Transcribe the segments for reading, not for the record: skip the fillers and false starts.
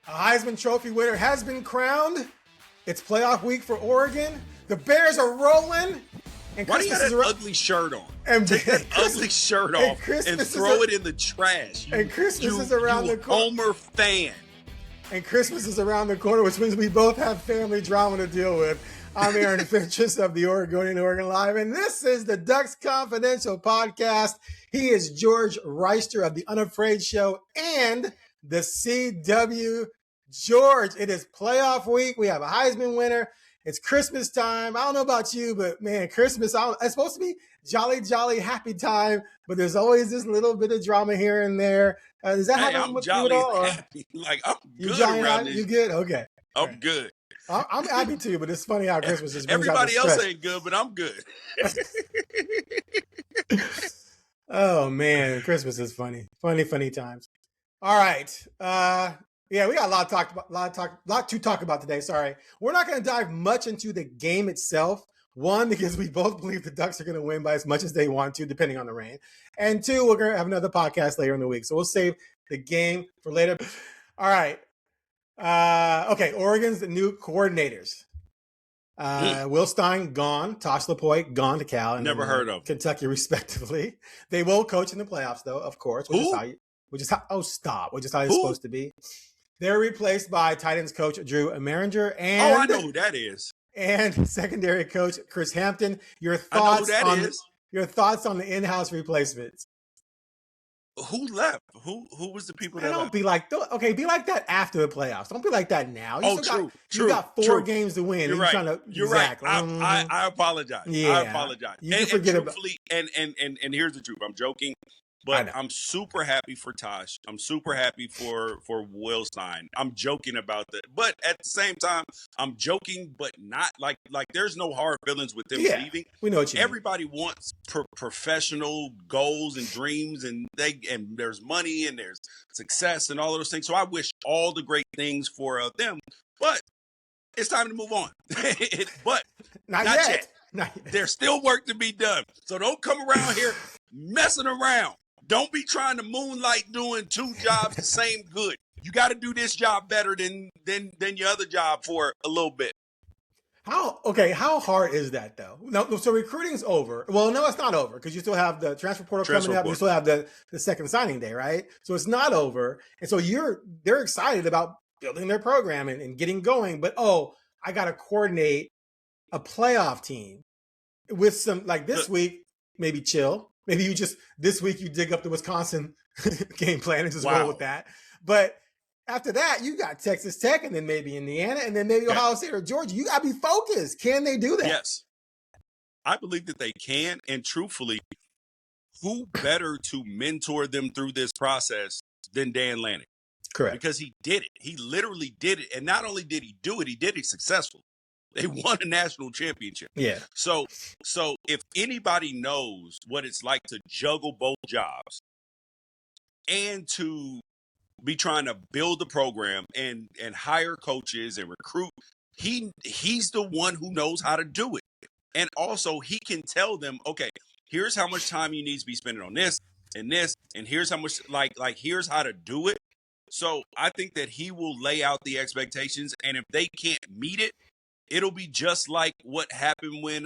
A Heisman Trophy winner has been crowned. It's playoff week for Oregon. The Bears are rolling. And why do you have that ugly shirt on? Take that ugly shirt off and throw it in the trash. And Christmas is around the corner. Homer fan. And Christmas is around the corner, which means we both have family drama to deal with. I'm Aaron Fentress of the Oregonian, OregonLive, and this is the Ducks Confidential Podcast. He is George Wrighster of the Unafraid Show and the CW. George, it is playoff week. We have a Heisman winner. It's Christmas time. I don't know about you, but man, Christmas, it's supposed to be jolly, jolly, happy time, but there's always this little bit of drama here and there. Does that happen with you at all? Happy. Like, I'm good around this. You good? Okay. I'm good. I'm happy too, but it's funny how Christmas is. Everybody else ain't good, but I'm good. Oh man, Christmas is funny. Funny times. All right. Yeah, we got a lot to talk about today. Sorry. We're not going to dive much into the game itself. One, because we both believe the Ducks are going to win by as much as they want to, depending on the rain. And two, we're going to have another podcast later in the week. So we'll save the game for later. All right. Okay, Oregon's the new coordinators. Will Stein gone, Tosh LaPointe gone to Cal, and never heard of Kentucky, respectively. They will coach in the playoffs, though, of course. Which is how it's supposed to be. They're replaced by tight ends coach Drew Mehringer and I know who that is. And secondary coach Chris Hampton. Your thoughts on the in-house replacements? Who left? Who was the people that left? Be like that after the playoffs. Don't be like that now. True. You got four games to win. You're right. You're exactly. Right. I apologize. Yeah. I apologize. You can forget about. And here's the truth. I'm joking. But I'm super happy for Tosh. I'm super happy for Will Stein. I'm joking about that. But at the same time, I'm joking, but not like there's no hard feelings with them leaving. We know what you Everybody wants professional goals and dreams, and there's money and there's success and all of those things. So I wish all the great things for them. But it's time to move on. But not yet. There's still work to be done. So don't come around here messing around. Don't be trying to moonlight doing two jobs the same good. You got to do this job better than your other job for a little bit. How hard is that though? No, so recruiting's over. Well, no, it's not over because you still have the transfer portal coming up. You still have the second signing day, right? So it's not over, and so they're excited about building their program and getting going. But I got to coordinate a playoff team with some this week. Maybe chill. Maybe this week you dig up the Wisconsin game plan and just roll with that. But after that, you got Texas Tech and then maybe Indiana and then maybe Ohio State or Georgia. You got to be focused. Can they do that? Yes. I believe that they can. And truthfully, who better to mentor them through this process than Dan Lanning? Correct. Because he did it. He literally did it. And not only did he do it, he did it successfully. They won a national championship. Yeah. So if anybody knows what it's like to juggle both jobs and to be trying to build the program and hire coaches and recruit, he's the one who knows how to do it. And also he can tell them, okay, here's how much time you need to be spending on this, and here's how much like here's how to do it. So I think that he will lay out the expectations, and if they can't meet it, it'll be just like what happened when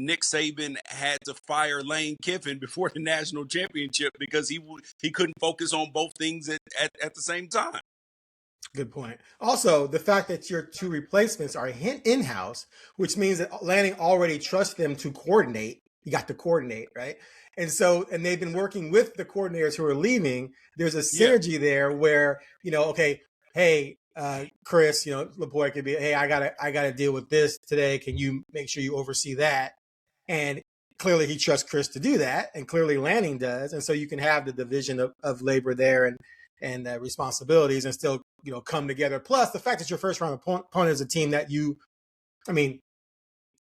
Nick Saban had to fire Lane Kiffin before the national championship because he couldn't focus on both things at the same time. Good point. Also, the fact that your two replacements are in-house, which means that Lanning already trusts them to coordinate. You got to coordinate, right? And they've been working with the coordinators who are leaving. There's a synergy there where, hey, Chris, LaPointe could be, hey, I gotta deal with this today. Can you make sure you oversee that? And clearly he trusts Chris to do that, and clearly Lanning does. And so you can have the division of labor there and responsibilities and still, come together. Plus the fact that your first round opponent is a team that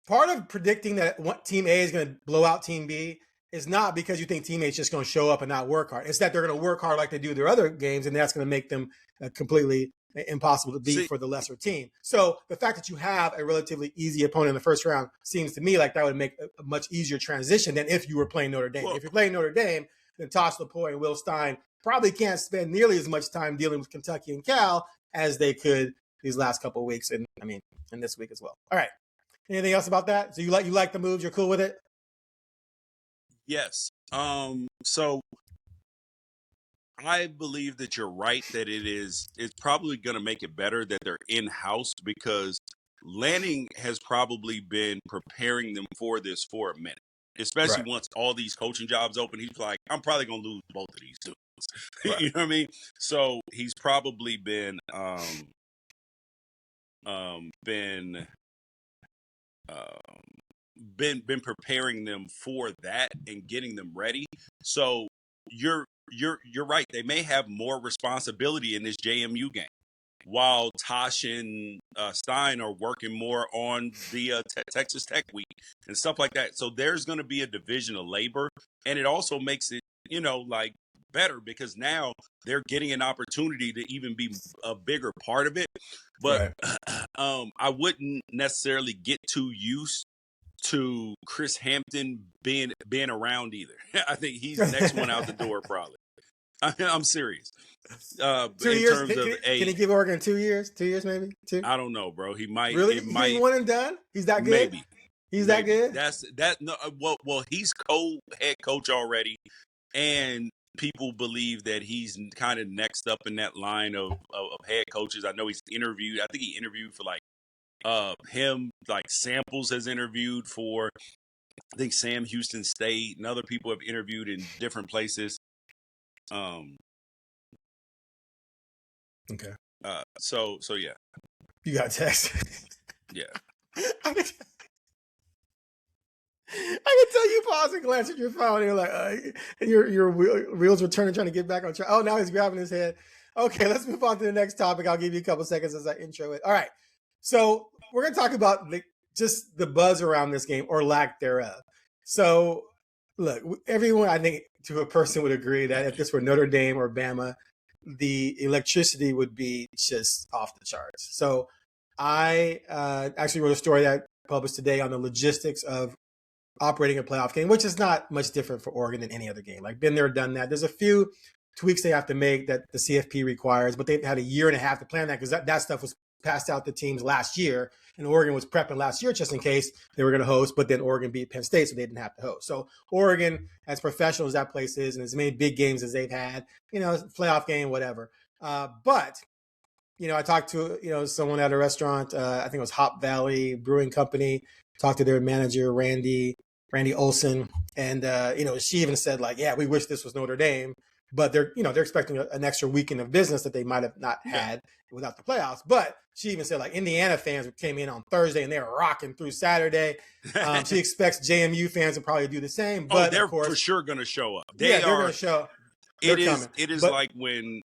part of predicting that team A is going to blow out team B is not because you think team A is just going to show up and not work hard. It's that they're going to work hard like they do their other games, and that's going to make them completely impossible to beat for the lesser team. So the fact that you have a relatively easy opponent in the first round seems to me like that would make a much easier transition than if you were playing Notre Dame. If you're playing Notre Dame, then Tosh Lapoy and Will Stein probably can't spend nearly as much time dealing with Kentucky and Cal as they could these last couple of weeks, and this week as well. All right. Anything else about that? So you like the moves? You're cool with it? Yes. So I believe that you're right that it's probably going to make it better that they're in-house, because Lanning has probably been preparing them for this for a minute, especially Right. once all these coaching jobs open. He's like, I'm probably going to lose both of these dudes. Right. You know what I mean? So he's probably been preparing them for that and getting them ready. So you're right. They may have more responsibility in this JMU game, while Tosh and Stein are working more on the Texas Tech week and stuff like that. So there's going to be a division of labor, and it also makes it, like, better, because now they're getting an opportunity to even be a bigger part of it. But right. I wouldn't necessarily get too used to Chris Hampton being around either. I think he's the next one out the door, probably. I'm serious. 2 years? Can he give Oregon 2 years? 2 years, maybe? 2? I don't know, bro. He might. Really? He's one and done? He's that good? Maybe. He's that good? No. Well, he's co-head coach already, and people believe that he's kind of next up in that line of head coaches. I know he's interviewed. I think he interviewed for him, like Samples has interviewed for, I think, Sam Houston State, and other people have interviewed in different places. Okay. So yeah. You got a text. Yeah. I can tell you pause and glance at your phone and you're like, and your wheels were turning, trying to get back on track. Oh, now he's grabbing his head. Okay, let's move on to the next topic. I'll give you a couple seconds as I intro it. All right. So we're going to talk about just the buzz around this game, or lack thereof. So look, everyone, I think, to a person would agree that if this were Notre Dame or Bama, the electricity would be just off the charts. So I actually wrote a story that I published today on the logistics of operating a playoff game, which is not much different for Oregon than any other game. Like, been there, done that. There's a few tweaks they have to make that the CFP requires, but they've had a year and a half to plan that, because that stuff was passed out to teams last year, and Oregon was prepping last year just in case they were going to host, but then Oregon beat Penn State, so they didn't have to host. So Oregon, as professional as that place is, and as many big games as they've had, playoff game, whatever. But, I talked to, someone at a restaurant, I think it was Hop Valley Brewing Company, talked to their manager, Randy Olson, and, she even said, like, yeah, we wish this was Notre Dame, but they're expecting an extra weekend of business that they might have not had without the playoffs. But she even said, like, Indiana fans came in on Thursday and they were rocking through Saturday. She expects JMU fans to probably do the same. But they're of course, for sure going to show up. They're going to show. It is like when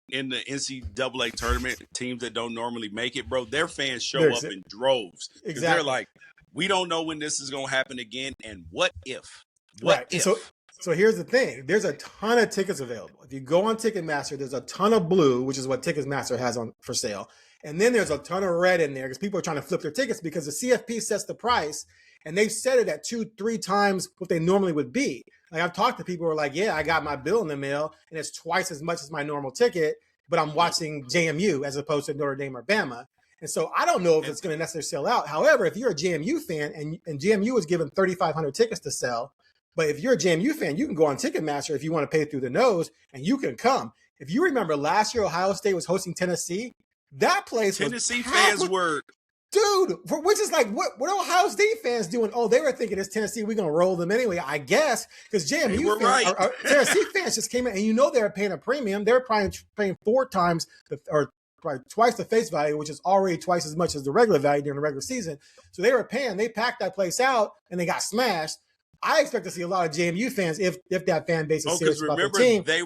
in the NCAA tournament, teams that don't normally make it, bro, their fans show up in droves. Exactly. They're like, we don't know when this is going to happen again, and what if? What if? So here's the thing. There's a ton of tickets available. If you go on Ticketmaster, there's a ton of blue, which is what Ticketmaster has on for sale. And then there's a ton of red in there because people are trying to flip their tickets, because the CFP sets the price, and they've set it at 2-3 times what they normally would be. Like, I've talked to people who are like, yeah, I got my bill in the mail and it's twice as much as my normal ticket, but I'm watching JMU as opposed to Notre Dame or Bama. And so I don't know if it's going to necessarily sell out. However, if you're a JMU fan and JMU was given 3,500 tickets to sell, but if you're a JMU fan, you can go on Ticketmaster if you want to pay through the nose, and you can come. If you remember last year, Ohio State was hosting Tennessee. That place was Tennessee fans were, dude, which is like, what Ohio State fans doing? Oh, they were thinking it's Tennessee, we're going to roll them anyway, I guess, because JMU fans, or Tennessee fans just came in, and they're paying a premium. They're probably paying 4 times or probably twice the face value, which is already twice as much as the regular value during the regular season. So they packed that place out, and they got smashed. I expect to see a lot of JMU fans if that fan base is serious about the team. They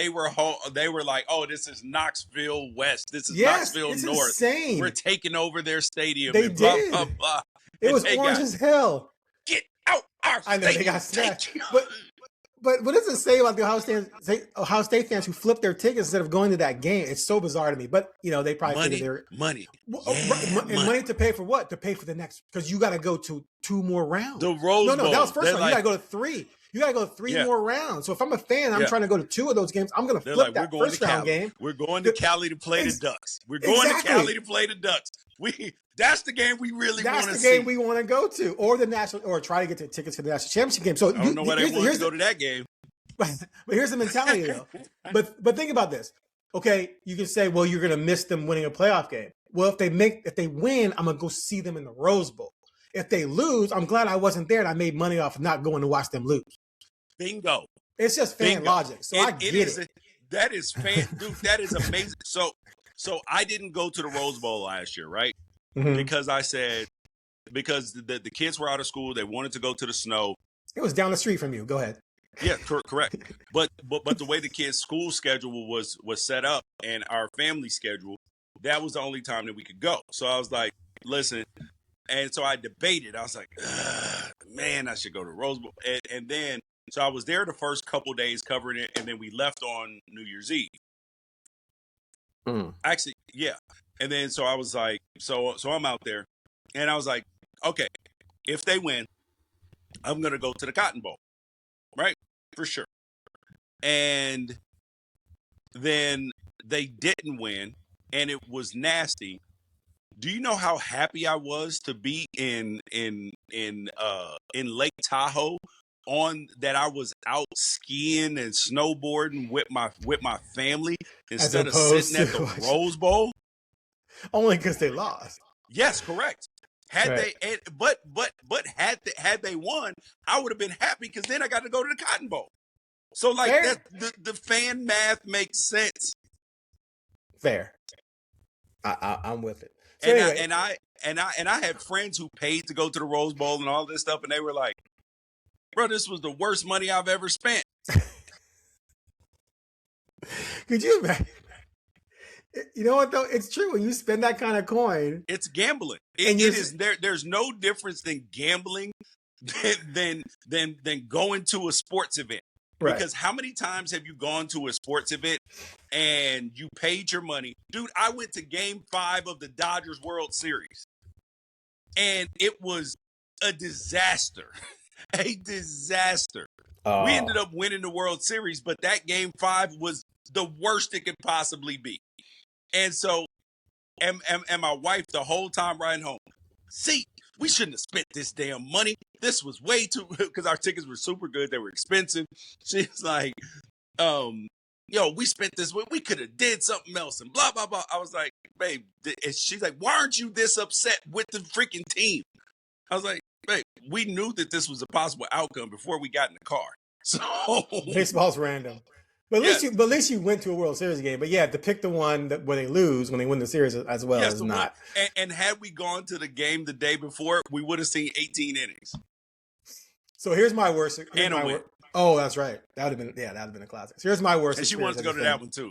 were like, oh, this is Knoxville West. This is Knoxville North. Insane. We're taking over their stadium. They did. Blah, blah, blah. It was orange as hell. Get out our I know they got smashed. But what does it say about the Ohio State fans who flipped their tickets instead of going to that game? It's so bizarre to me. But they probably figured they're money. Money to pay for what? To pay for the next, because you got to go to 2 more rounds. The Rose Bowl. That was first round. You got to go to 3. You got to go 3 Yeah. more rounds. So if I'm a fan, I'm Yeah. trying to go to 2 of those games. I'm going to They're flip like, we're that going to first round Cali. game. We're going to Cali to play the Ducks. We're going to Exactly. Cali to play the Ducks. That's the game we really want to see. That's the game we want to go to, or the national, or try to get the tickets to the national championship game. So I don't know why they want to go to that game. But here's the mentality, though. But think about this. Okay, you can say, well, you're going to miss them winning a playoff game. Well, if they win, I'm going to go see them in the Rose Bowl. If they lose, I'm glad I wasn't there and I made money off of not going to watch them lose. Bingo. It's just fan logic. So I get it. That is dude, that is amazing. So I didn't go to the Rose Bowl last year, right? Mm-hmm. Because I said, because the kids were out of school, they wanted to go to the snow. It was down the street from you. Go ahead. Yeah, correct. But the way the kids' school schedule was set up and our family schedule, that was the only time that we could go. So I was like, listen, and so I debated. I was like, man, I should go to Rose Bowl. And then, so I was there the first couple days covering it, and then we left on New Year's Eve. Actually, yeah. And then, so I was like, so I'm out there, and I was like, okay, if they win, I'm going to go to the Cotton Bowl, right? For sure. And then they didn't win, and it was nasty. Do you know how happy I was to be in Lake Tahoe on that? I was out skiing and snowboarding with my family instead of sitting at the Rose Bowl. Only because they lost. Yes, correct. Had they won, I would have been happy because then I got to go to the Cotton Bowl. So like that, the fan math makes sense. Fair. I'm with it. So And anyway. I had friends who paid to go to the Rose Bowl and all this stuff, and they were like, "Bro, this was the worst money I've ever spent." Could you imagine? You know what though? It's true. When you spend that kind of coin, it's gambling. There's no difference than gambling than going to a sports event. Right. Because how many times have you gone to a sports event and you paid your money? Dude, I went to Game 5 of the Dodgers World Series, and it was a disaster. A disaster. We ended up winning the World Series, but that Game 5 was the worst it could possibly be. And so, and my wife the whole time riding home, see, we shouldn't have spent this damn money. This was way too, because our tickets were super good. They were expensive. She's like, we spent this, we could have did something else and blah, blah, blah. I was like, babe, and she's like, why aren't you this upset with the freaking team? I was like, babe, we knew that this was a possible outcome before we got in the car. So baseball's random. But at least you went to a World Series game. But yeah, to pick the one where they lose when they win the series as well is not. And had we gone to the game the day before, we would have seen 18 innings. So here's my worst. Oh, that's right. That would have been a classic. So here's my worst. And she wants to go to that one too.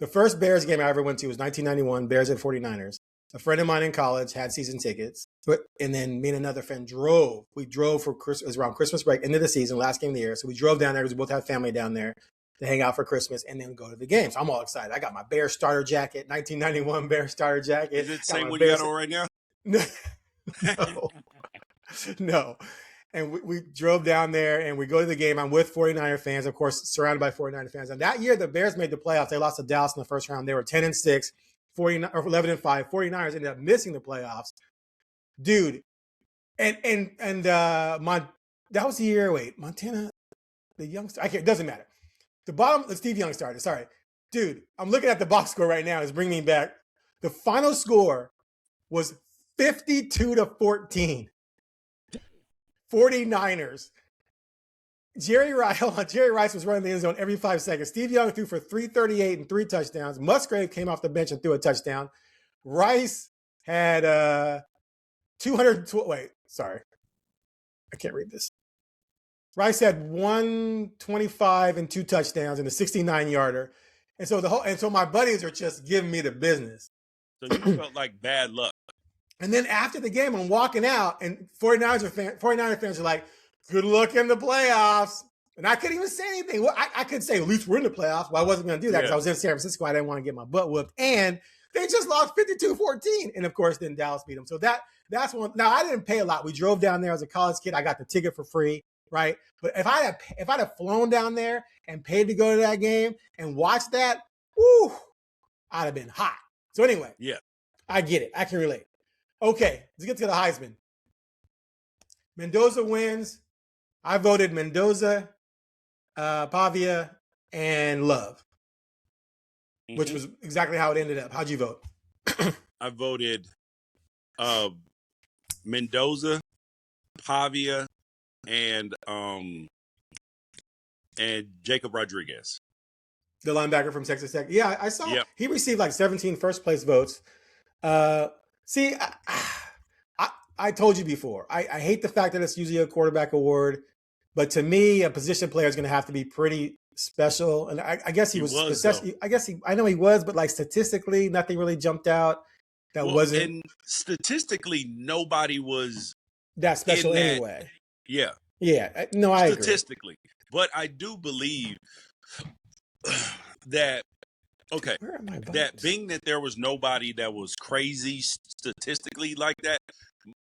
The first Bears game I ever went to was 1991, Bears at 49ers. A friend of mine in college had season tickets. And then me and another friend drove. We drove for Christmas. It was around Christmas break, end of the season, last game of the year. So we drove down there because we both have family down there to hang out for Christmas and then go to the game. So I'm all excited. I got my Bears starter jacket, 1991 Bears starter jacket. Is it the same one you got on right now? No. And we drove down there and we go to the game. I'm with 49er fans, of course, surrounded by 49er fans. And that year, the Bears made the playoffs. They lost to Dallas in the first round. They were 10-6, 11-5. 49ers ended up missing the playoffs. Dude. And that was the year, Montana, the youngster. It doesn't matter. Steve Young started. Sorry. Dude, I'm looking at the box score right now. It's bringing me back. The final score was 52-14. 49ers. Jerry Rice was running the end zone every 5 seconds. Steve Young threw for 338 and 3 touchdowns. Musgrave came off the bench and threw a touchdown. Rice had 212. Wait, sorry. I can't read this. Rice had 125 and 2 touchdowns and a 69-yarder. And so my buddies are just giving me the business. So you felt like bad luck. And then after the game, I'm walking out, and 49er fans are like, good luck in the playoffs. And I couldn't even say anything. Well, I could say, at least we're in the playoffs. Well, I wasn't going to do that because I was in San Francisco. I didn't want to get my butt whooped. And they just lost 52-14. And, of course, then Dallas beat them. So that's one. Now, I didn't pay a lot. We drove down there as a college kid. I got the ticket for free. right? But if I'd have flown down there and paid to go to that game and watch that, whoo, I'd have been hot. So anyway, Yeah. I get it. I can relate. Okay, let's get to the Heisman. Mendoza wins. I voted Mendoza, Pavia, and Love, which was exactly how it ended up. How'd you vote? I voted Mendoza, Pavia, and Jacob Rodriguez, the linebacker from Texas Tech. Yeah, I saw he received like 17 first place votes. See, I told you before, I hate the fact that it's usually a quarterback award, but to me, a position player is going to have to be pretty special. And I guess he was I know he was, but like statistically, nothing really jumped out. Wasn't. And statistically, nobody was that special anyway. Yeah. Yeah. No, I agree. Statistically. But I do believe that, okay, that being that there was nobody that was crazy statistically like that,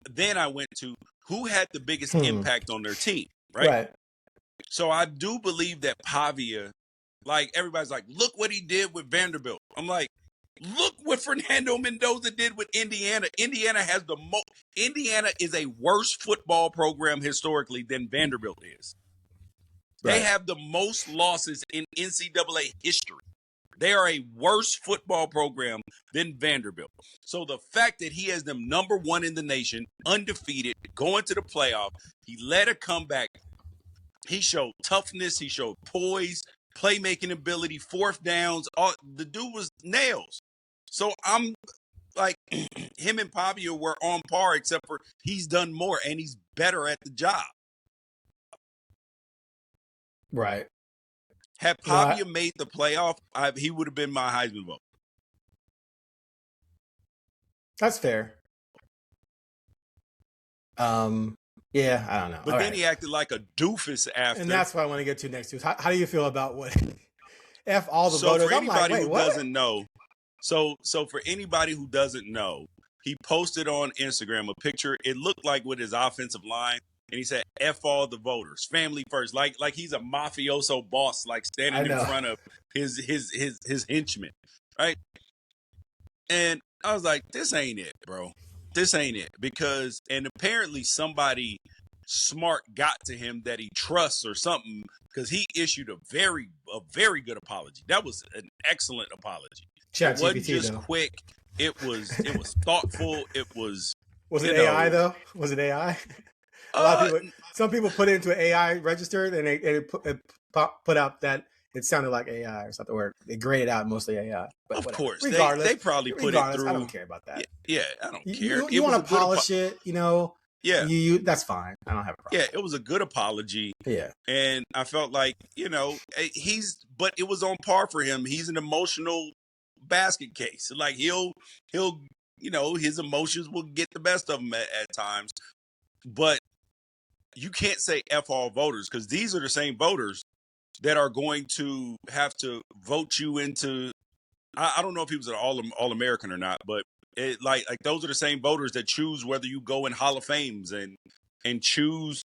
then I went to who had the biggest impact on their team, right? So I do believe that Pavia, like everybody's like, look what he did with Vanderbilt. I'm like, look what Fernando Mendoza did with Indiana. Indiana is a worse football program historically than Vanderbilt is. They have the most losses in NCAA history. They are a worse football program than Vanderbilt. So the fact that he has them number one in the nation, undefeated, going to the playoff, he led a comeback. He showed toughness. He showed poise, playmaking ability, fourth downs. The dude was nails. So I'm like, him and Pavia were on par, except for he's done more and he's better at the job. Right. Had Pavia made the playoff, he would have been my Heisman vote. That's fair. Yeah, I don't know. But then he acted like a doofus after. And that's what I want to get to next. How do you feel about what F all the so voters? For anybody who what? doesn't know, so for anybody who doesn't know, he posted on Instagram a picture. It looked like with his offensive line, and he said, F all the voters, family first. Like he's a mafioso boss, like standing in front of his henchmen, right? And I was like, this ain't it, bro. This ain't it. And apparently somebody smart got to him that he trusts or something, because he issued a very good apology. That was an excellent apology. It wasn't just quick. It was thoughtful. It was. Was it AI though? Was it AI? A lot of people. Some people put it into an AI registered, and it put out that it sounded like AI or something, or it graded out mostly AI. But of whatever. Course, they probably put it through. I don't care about that. Yeah, I don't care. You want to polish it, you know? Yeah, that's fine. I don't have a problem. Yeah, it was a good apology. Yeah, and I felt like but it was on par for him. He's an emotional basket case. Like he'll his emotions will get the best of him at times, but you can't say F all voters, because these are the same voters that are going to have to vote you into. I don't know if he was an all-American or not, but like those are the same voters that choose whether you go in Hall of Fames and choose.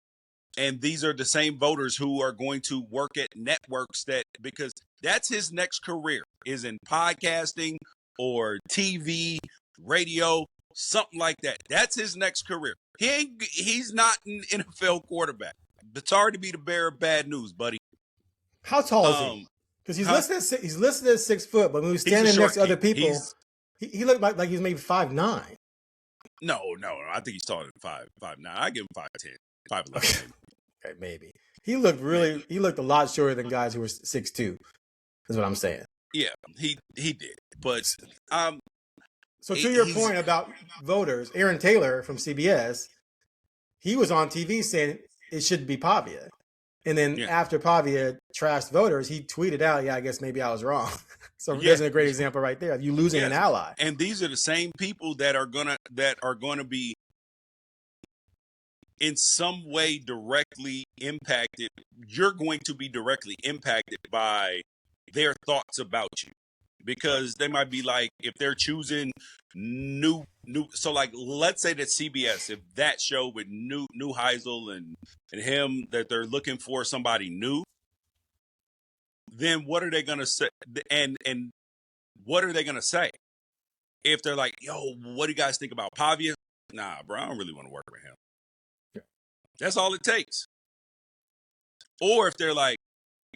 And these are the same voters who are going to work at networks because that's his next career, is in podcasting or TV, radio, something like that. That's his next career. He's not an NFL quarterback. It's hard to be the bearer of bad news, buddy. How tall is he? Because he's listed as 6 foot, but when he was standing next to other people, he looked like he was maybe 5'9". No, I think he's taller than 5'9". I give him 5'10", 5'11". Okay, maybe. He looked a lot shorter than guys who were 6'2". Is what I'm saying. Yeah, he did. But so to your point about voters, Aaron Taylor from CBS, he was on TV saying it should be Pavia. And then after Pavia trashed voters, he tweeted out, I guess maybe I was wrong. So there's a great example right there. You losing an ally. And these are the same people that are gonna be in some way directly impacted. You're going to be directly impacted by their thoughts about you, because they might be like, if they're choosing new So like, let's say that CBS, if that show with new Heisel and him, that they're looking for somebody new, then what are they gonna say? And what are they gonna say if they're like, yo, what do you guys think about Pavia? Nah, bro, I don't really want to work with him. Yeah. That's all it takes. Or if they're like,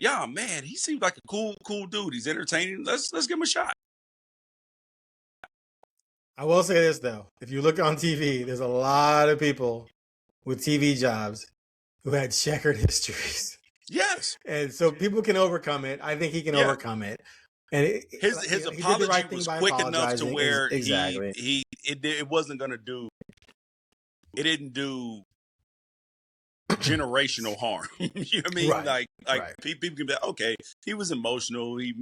yeah, man, he seems like a cool dude. He's entertaining. Let's give him a shot. I will say this though: if you look on TV, there's a lot of people with TV jobs who had checkered histories. Yes, and so people can overcome it. I think he can overcome it. And his apology was quick enough to where it wasn't going to do. It didn't do generational harm. You know what I mean? Right. Like people can be like, okay, he was emotional. He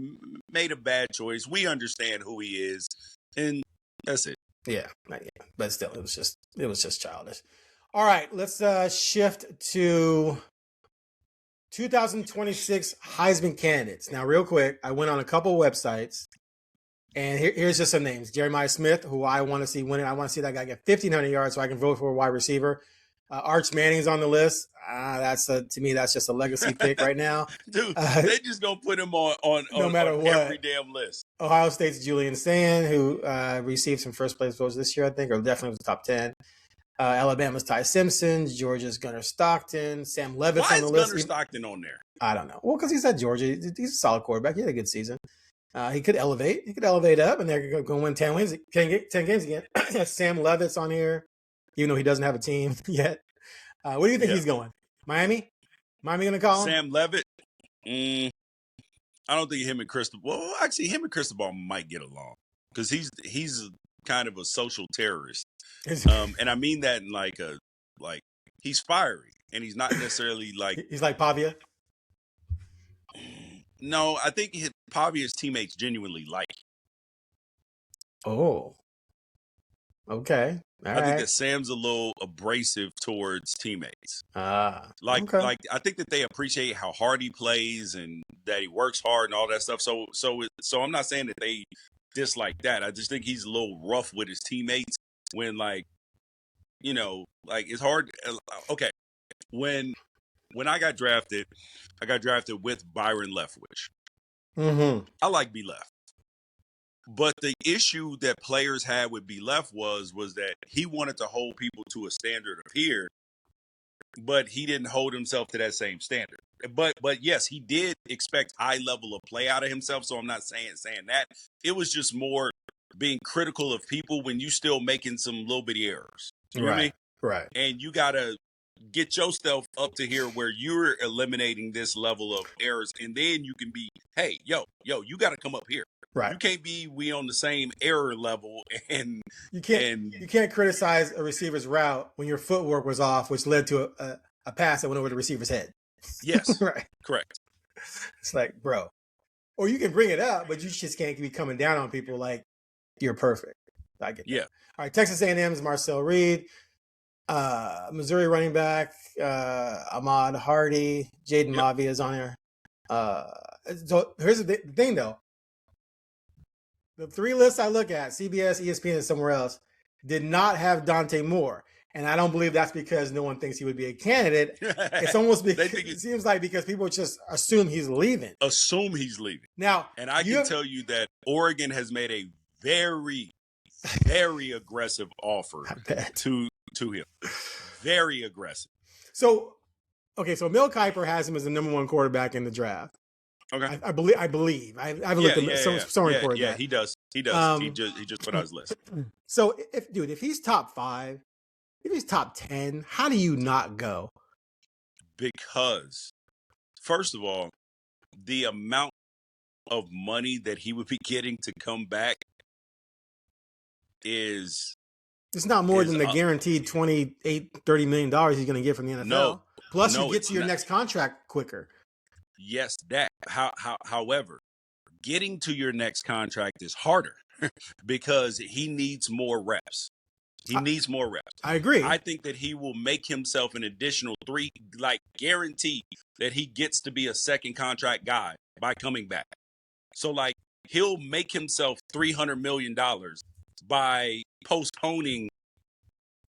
made a bad choice. We understand who he is, and that's it. Yeah, but still, it was just childish. All right, let's shift to 2026 Heisman candidates. Now, real quick, I went on a couple websites, and here's just some names. Jeremiah Smith, who I want to see winning. I want to see that guy get 1,500 yards so I can vote for a wide receiver. Arch Manning's on the list. To me, that's just a legacy pick right now. Dude, they just don't put him on no matter on what. Every damn list. Ohio State's Julian Sand, who received some first place votes this year, I think, or definitely was top 10. Alabama's Ty Simpson, Georgia's Gunnar Stockton, Sam Levitt's on the list. Why is Gunnar Stockton on there? I don't know. Well, because he's at Georgia. He's a solid quarterback. He had a good season. He could elevate. He could elevate up, and they're going to win 10 games again. Sam Levitt's on here, even though he doesn't have a team yet. Where do you think he's going? Miami? Miami going to call him? Sam Levitt? I don't think him and Cristobal. Well, actually, him and Cristobal might get along because he's kind of a social terrorist. And I mean that in like he's fiery, and he's not necessarily like he's like Pavia. No, I think Pavia's teammates genuinely like him. Oh, okay. I think that Sam's a little abrasive towards teammates. Like I think that they appreciate how hard he plays and that he works hard and all that stuff. So I'm not saying that they dislike that. I just think he's a little rough with his teammates when it's hard. Okay, when I got drafted with Byron Leftwich. Mm-hmm. I like B Left. But the issue that players had with B Left was that he wanted to hold people to a standard of here, but he didn't hold himself to that same standard. But yes, he did expect high level of play out of himself. So I'm not saying that. It was just more being critical of people when you still making some little bitty errors. You know what I mean? Right. And you gotta get yourself up to here where you're eliminating this level of errors, and then you can be, hey, yo, you got to come up here. Right. You can't be on the same error level, and you can't criticize a receiver's route when your footwork was off, which led to a pass that went over the receiver's head. Yes, right, correct. It's like, bro, or you can bring it up, but you just can't be coming down on people like you're perfect. I get that. Yeah. All right, Texas A&M's Marcel Reed, Missouri running back Ahmad Hardy, Jaden Mavia is on there. So here's the thing, though. The three lists I look at, CBS, ESPN, and somewhere else, did not have Dante Moore. And I don't believe that's because no one thinks he would be a candidate. It's almost because it seems like because people just assume he's leaving. Assume he's leaving. Now, and I can tell you that Oregon has made a very, very aggressive offer to him. Very aggressive. So Mel Kiper has him as the number one quarterback in the draft. Okay. I believe. I haven't looked at some report. Yeah, he does. He just put out his list. So if he's top 5, if he's top 10, how do you not go? Because first of all, the amount of money that he would be getting to come back it's not more than the guaranteed $28-30 million he's going to get from the NFL. No. Plus you get to your next contract quicker. Yes, that. However, getting to your next contract is harder because he needs more reps. He needs more reps. I agree. I think that he will make himself an additional 3, guarantee that he gets to be a second contract guy by coming back. So, he'll make himself $300 million by postponing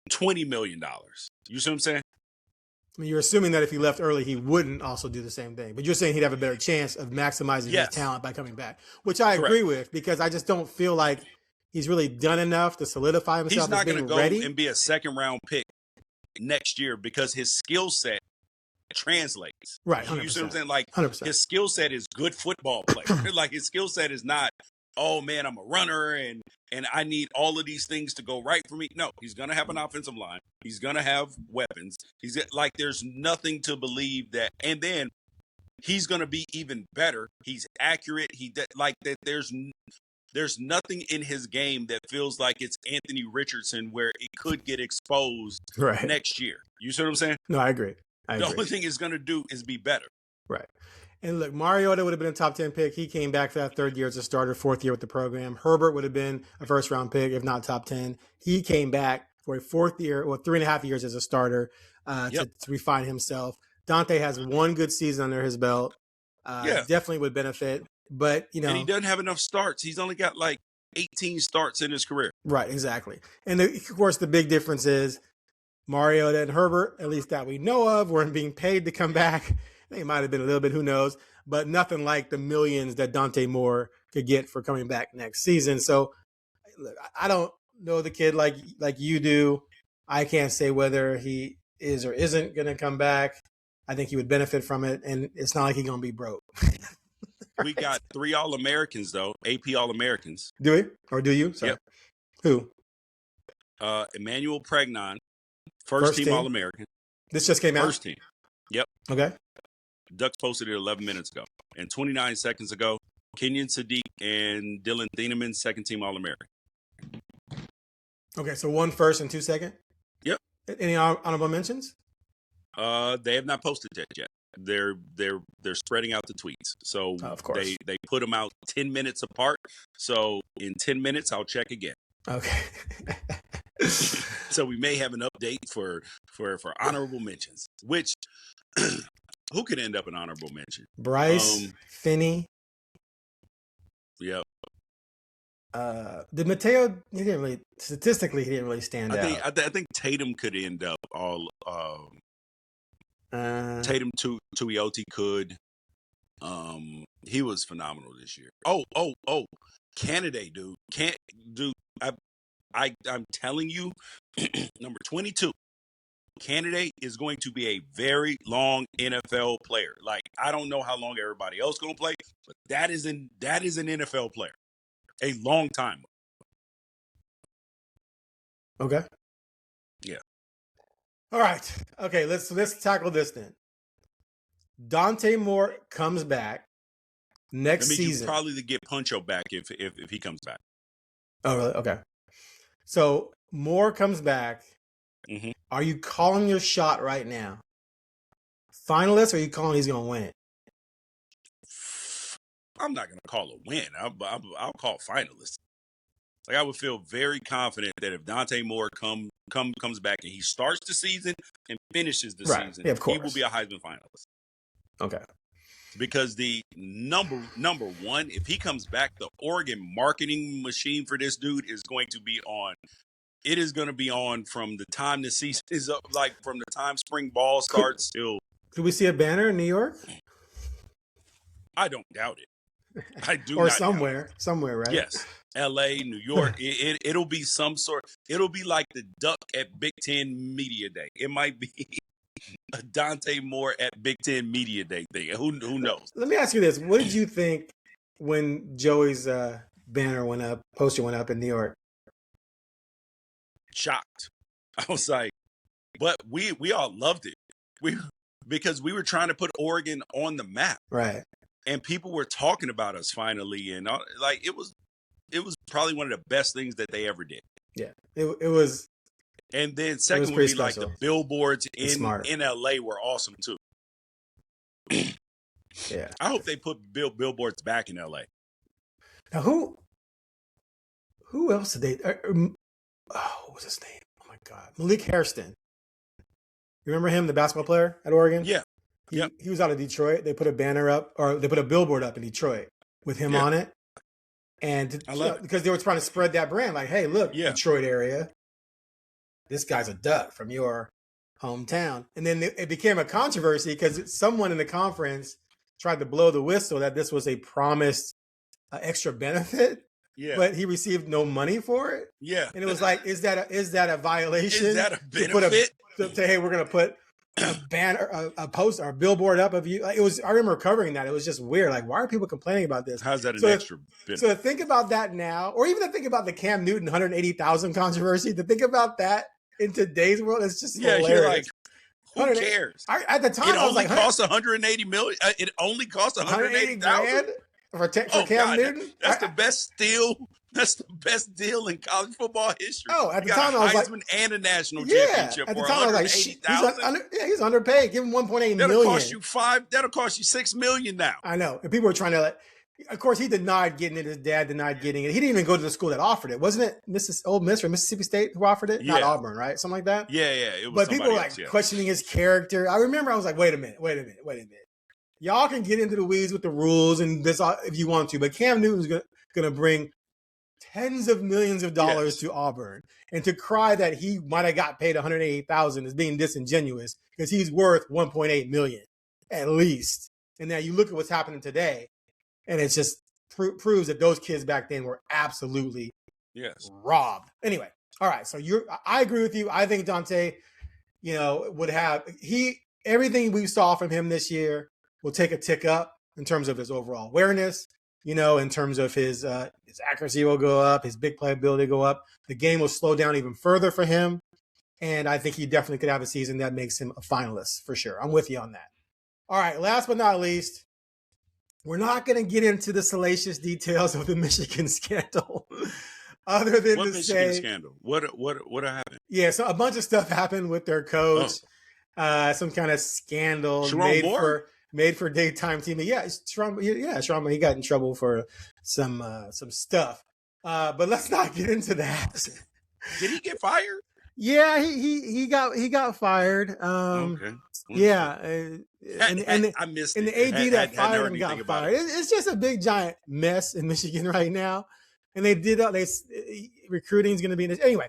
$20 million. You see what I'm saying? I mean, you're assuming that if he left early, he wouldn't also do the same thing. But you're saying he'd have a better chance of maximizing his Yes. talent by coming back, which I Correct. agree with, because I just don't feel like he's really done enough to solidify himself He's not as going to being go ready. and be a second-round pick next year because his skill set translates. Right, You 100%. see what I'm saying? Like 100%. his skill set is good football player. Like his skill set is not, oh man, I'm a runner and I need all of these things to go right for me. No, he's gonna have an offensive line. He's gonna have weapons. He's like, there's nothing to believe that. And then he's gonna be even better. He's accurate. Like that. There's nothing in his game that feels like it's Anthony Richardson where it could get exposed Right. next year. You see what I'm saying? No, I agree. The only thing it's going to do is be better. Right. And look, Mariota would have been a top 10 pick. He came back for that third year as a starter, fourth year with the program. Herbert would have been a first round pick, if not top 10. He came back for a fourth year, or 3.5 years as a starter to refine himself. Dante has one good season under his belt. Definitely would benefit. But, you know. And he doesn't have enough starts. He's only got like 18 starts in his career. Right, exactly. And of course, the big difference is Mariota and Herbert, at least that we know of, weren't being paid to come back. They might have been a little bit, who knows, but nothing like the millions that Dante Moore could get for coming back next season. So look, I don't know the kid like you do. I can't say whether he is or isn't going to come back. I think he would benefit from it, and it's not like he's going to be broke. Right. We got 3 All-Americans, though, AP All-Americans. Do we? Or do you? Sorry. Yep. Who? Emmanuel Pregnon, first team All-American. This just came out? First team. Yep. Okay. Ducks posted it 11 minutes ago. And 29 seconds ago, Kenyon Sadiq and Dylan Thieneman, second team All-American. Okay, so 1 first and 2 second? Yep. Any honorable mentions? They have not posted that yet. They're spreading out the tweets. So of course. They put them out 10 minutes apart. So in 10 minutes, I'll check again. Okay. So we may have an update for honorable mentions, which who could end up an honorable mention? Bryce, Finney. Yep. Did Mateo? He didn't really stand out. I think Tatum could end up all. Tatum Tuioti could. He was phenomenal this year. Oh, candidate, dude. I'm telling you, number 22. Candidate is going to be a very long NFL player. Like, I don't know how long everybody else going to play, but that is an NFL player. A long time. Okay. Yeah. All right. Okay, let's tackle this then. Dante Moore comes back next season. You probably get Puncho back if he comes back. Oh, really? Okay. So Moore comes back. Mm-hmm. Are you calling your shot right now? Finalist, or are you calling he's going to win it? I'm not going to call a win. I'll call finalist. Like, I would feel very confident that if Dante Moore comes back and he starts the season and finishes the season, of course, he will be a Heisman finalist. Okay. Because the number one, if he comes back, the Oregon marketing machine for this dude is going to be on. It is going to be on from the time the season is up, like from the time spring ball starts till. Could we see a banner in New York? I don't doubt it. I do. Or somewhere, right? Yes, L.A., New York. It'll be some sort. It'll be like the Duck at Big Ten Media Day. It might be a Dante Moore at Big Ten Media Day thing. Who knows? Let me ask you this: what did you think when Joey's poster went up in New York? Shocked. I was like, but we all loved it. Because we were trying to put Oregon on the map, right? And people were talking about us finally, and like it was probably one of the best things that they ever did. Yeah, it was. And then second would be like the billboards in LA were awesome too. Yeah, I hope they put billboards back in LA. Now who else did they? What was his name? Oh my God, Malik Hairston. You remember him, the basketball player at Oregon? Yeah. He was out of Detroit. They put a banner up, or they put a billboard up in Detroit with him on it. And I love it. because they were trying to spread that brand, like, hey, look, Yeah. Detroit area, this guy's a duck from your hometown. And then it became a controversy because someone in the conference tried to blow the whistle that this was a promised extra benefit, but he received no money for it. Yeah. And it was like, is that a violation? Is that a benefit? To hey, we're gonna put a banner, a post, or a billboard up of you. Like, it was. I remember covering that. It was just weird. Like, why are people complaining about this? How's that an extra benefit? So to think about that now, or even to think about the Cam Newton 180,000 controversy, to think about that in today's world, it's just hilarious. You're like, who cares? At the time, it I was like, costs 180 million. It only costs 180,000 for Cam Newton. That's the best steal. That's the best deal in college football history. Oh, at the time I was Heisman like, and a national championship. At the time I was like, he's underpaid. Give him 1.8 million. That'll cost you That'll cost you $6 million now. I know, and people were trying to. Of course, he denied getting it. His dad denied getting it. He didn't even go to the school that offered it. Wasn't it Ole Miss or Mississippi State who offered it? Not Auburn, right? Something like that. Yeah. It was. But people were like questioning his character. I remember I was like, wait a minute. Y'all can get into the weeds with the rules and this if you want to, but Cam Newton's going to bring tens of millions of dollars to Auburn, and to cry that he might have got paid 180,000 is being disingenuous because he's worth 1.8 million at least. And now you look at what's happening today, and it just proves that those kids back then were absolutely robbed. Anyway, all right. So I agree with you. I think Dante, would have everything we saw from him this year will take a tick up in terms of his overall awareness. In terms of his accuracy will go up, his big play ability go up. The game will slow down even further for him. And I think he definitely could have a season that makes him a finalist for sure. I'm with you on that. All right, last but not least, we're not going to get into the salacious details of the Michigan scandal. Other than to say, scandal? What happened? Yeah, so a bunch of stuff happened with their coach. Some kind of scandal made for daytime TV. Sherman, he got in trouble for some stuff. But let's not get into that. Did he get fired? Yeah, he got fired. Okay. Yeah, I missed it. And the AD that fired him got fired. It's just a big giant mess in Michigan right now. And recruiting is going to be in this anyway.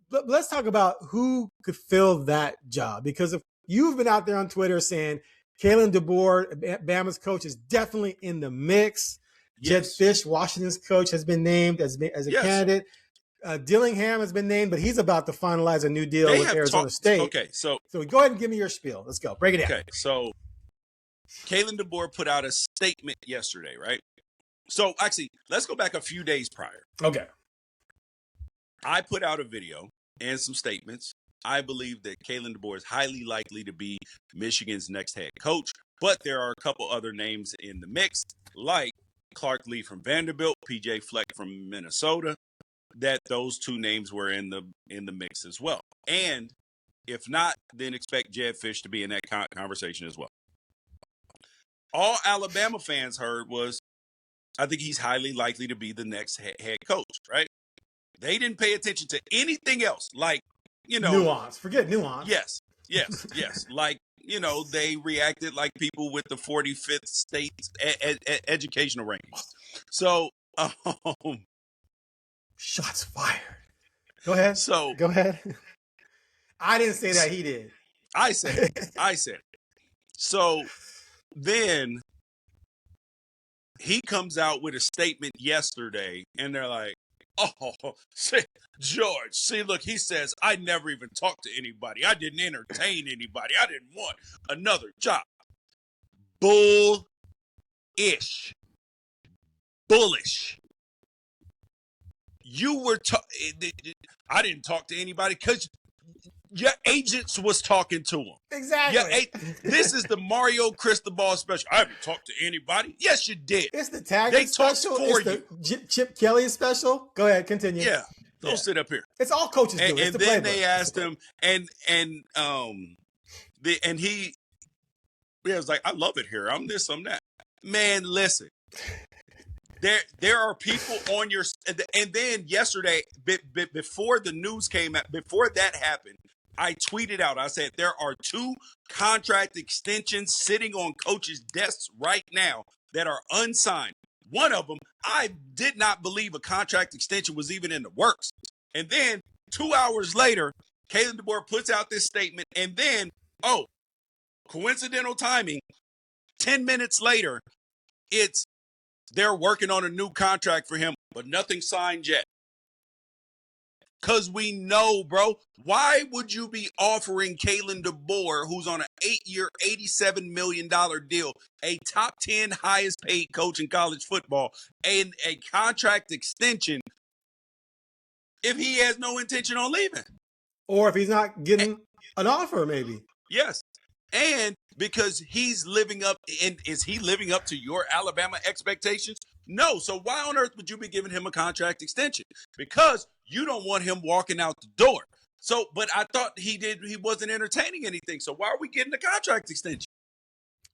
But let's talk about who could fill that job, because if you've been out there on Twitter saying Kalen DeBoer, Bama's coach, is definitely in the mix. Jed Fish, Washington's coach, has been named as a candidate. Dillingham has been named, but he's about to finalize a new deal with Arizona State. Okay, so go ahead and give me your spiel. Let's go. Break it down. Okay, so Kalen DeBoer put out a statement yesterday, right? So actually, let's go back a few days prior. Okay. I put out a video and some statements. I believe that Kalen DeBoer is highly likely to be Michigan's next head coach, but there are a couple other names in the mix, like Clark Lee from Vanderbilt, PJ Fleck from Minnesota, that those two names were in the mix as well. And if not, then expect Jed Fish to be in that conversation as well. All Alabama fans heard was, I think he's highly likely to be the next head coach, right? They didn't pay attention to anything else, like, nuance. Forget nuance. Yes. Like, they reacted like people with the 45th state educational rankings. So, shots fired. Go ahead. Go ahead. I didn't say that. He did. I said it. So then he comes out with a statement yesterday, and they're like, George, look, he says, I never even talked to anybody. I didn't entertain anybody. I didn't want another job. Bullish. You were I didn't talk to anybody because your agents was talking to him. Exactly. This is the Mario Cristobal special. I haven't talked to anybody. Yes, you did. It's the tag special. It's the Chip Kelly special. Go ahead, continue. Yeah. Don't sit up here. It's all coaches do. And then they asked him, and he was like, I love it here. I'm this, I'm that. Man, listen. There are people on your, and then yesterday, before the news came out, before that happened, I tweeted out, I said, there are 2 contract extensions sitting on coaches' desks right now that are unsigned. One of them, I did not believe a contract extension was even in the works. And then 2 hours later, Kalen DeBoer puts out this statement, and then, oh, coincidental timing, 10 minutes later, they're working on a new contract for him, but nothing signed yet. Because we know, bro, why would you be offering Kalen DeBoer, who's on an 8-year, $87 million deal, a top 10 highest paid coach in college football, and a contract extension if he has no intention on leaving? Or if he's not getting an offer, maybe. Yes. And because he's living up, and is he living up to your Alabama expectations? No. So why on earth would you be giving him a contract extension? Because you don't want him walking out the door. So, but I thought he wasn't entertaining anything. So why are we getting a contract extension?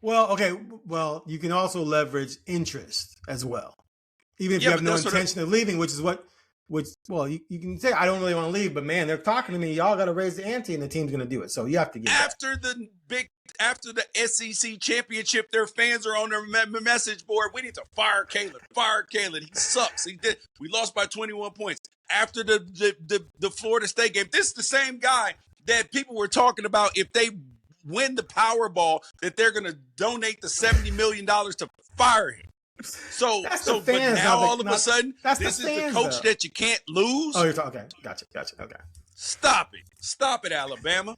Well, okay. Well, you can also leverage interest as well. Even if you have no intention of leaving, well, you can say, I don't really want to leave, but man, they're talking to me. Y'all got to raise the ante and the team's going to do it. So you have to get after the SEC championship, their fans are on their message board. We need to fire Kalen. Fire Kalen. He sucks. We lost by 21 points. After the Florida State game, this is the same guy that people were talking about. If they win the Powerball, that they're going to donate the $70 million to fire him. So but now all of a sudden, this is the coach that you can't lose. Oh, you're talking. Okay, gotcha. Okay. Stop it, Alabama.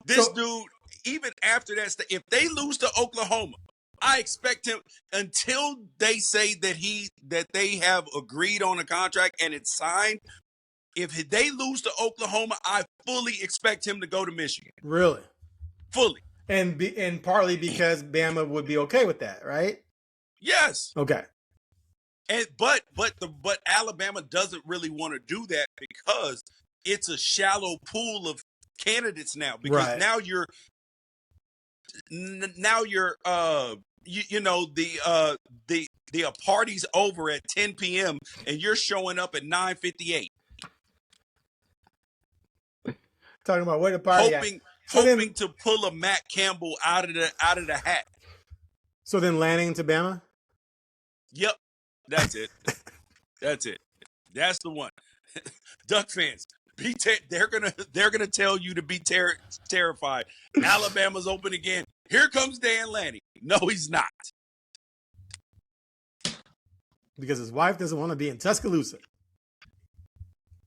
This dude, even after that, if they lose to Oklahoma, I expect him, until they say that they have agreed on a contract and it's signed. If they lose to Oklahoma, I fully expect him to go to Michigan. Really? Fully. And partly because Bama would be okay with that, right? Yes. Okay. But Alabama doesn't really want to do that because it's a shallow pool of candidates now. Because now you're the party's over at 10 p.m. and you're showing up at 9:58. Talking about where the party hoping to pull a Matt Campbell out of the hat. So then Lanning to Bama? Yep. That's it. That's the one. Duck fans, they're gonna tell you to be terrified. Alabama's open again. Here comes Dan Lanning. No, he's not. Because his wife doesn't want to be in Tuscaloosa.